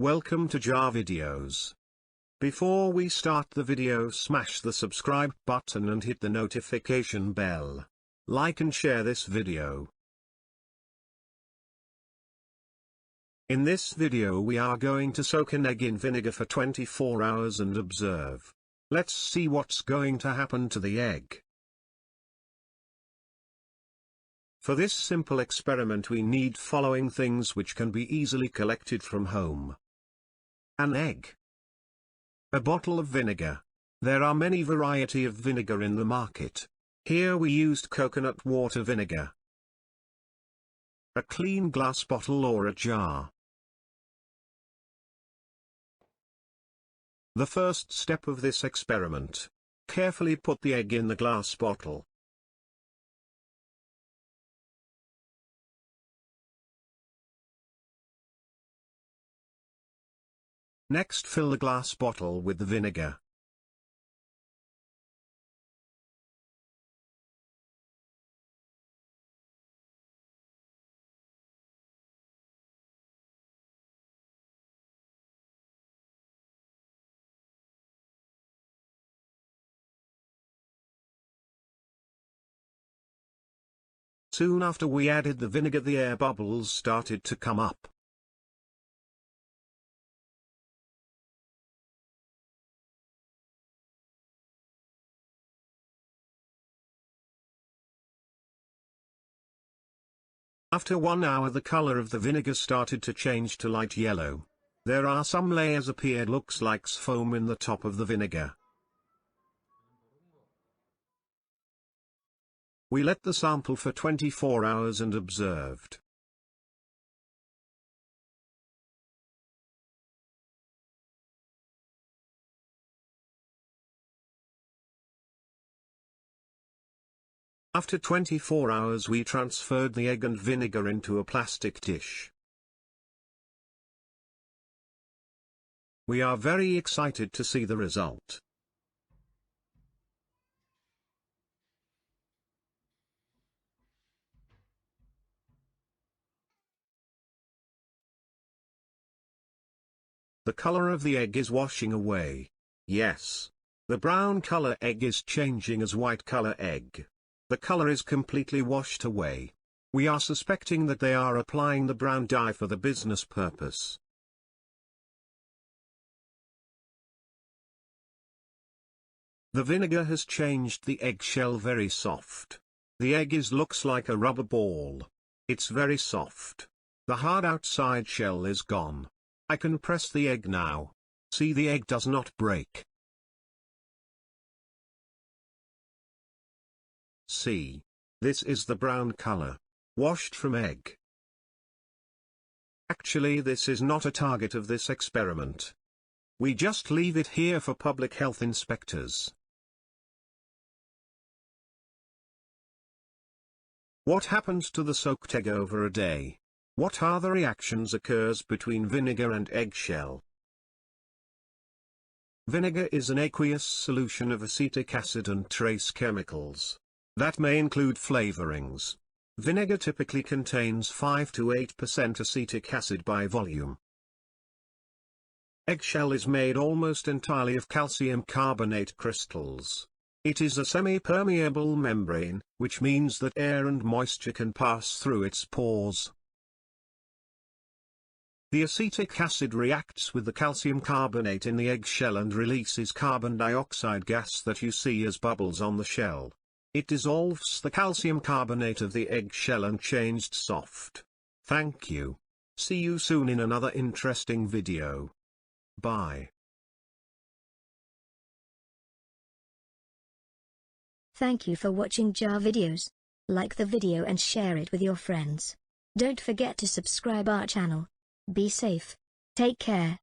Welcome to Jar Videos. Before we start the video, smash the subscribe button and hit the notification bell. Like and share this video. In this video we are going to soak an egg in vinegar for 24 hours and observe. Let's see what's going to happen to the egg. For this simple experiment we need following things which can be easily collected from home. An egg. A bottle of vinegar. There are many variety of vinegar in the market. Here we used coconut water vinegar. A clean glass bottle or a jar. The first step of this experiment. Carefully put the egg in the glass bottle. Next, fill the glass bottle with the vinegar. Soon after we added the vinegar, the air bubbles started to come up. After 1 hour the color of the vinegar started to change to light yellow. There are some layers appeared, looks like foam in the top of the vinegar. We let the sample for 24 hours and observed. After 24 hours we transferred the egg and vinegar into a plastic dish. We are very excited to see the result. The color of the egg is washing away. Yes. The brown color egg is changing as white color egg. The color is completely washed away. We are suspecting that they are applying the brown dye for the business purpose. The vinegar has changed the eggshell very soft. The egg looks like a rubber ball. It's very soft. The hard outside shell is gone. I can press the egg now. See, the egg does not break. See. This is the brown color. Washed from egg. Actually, this is not a target of this experiment. We just leave it here for public health inspectors. What happens to the soaked egg over a day? What are the reactions occurs between vinegar and eggshell? Vinegar is an aqueous solution of acetic acid and trace chemicals. That may include flavorings. Vinegar typically contains 5 to 8% acetic acid by volume. Eggshell is made almost entirely of calcium carbonate crystals. It is a semi-permeable membrane, which means that air and moisture can pass through its pores. The acetic acid reacts with the calcium carbonate in the eggshell and releases carbon dioxide gas that you see as bubbles on the shell. It dissolves the calcium carbonate of the eggshell and changed soft. Thank you. See you soon in another interesting video. Bye. Thank you for watching Jar Videos. Like the video and share it with your friends. Don't forget to subscribe our channel. Be safe. Take care.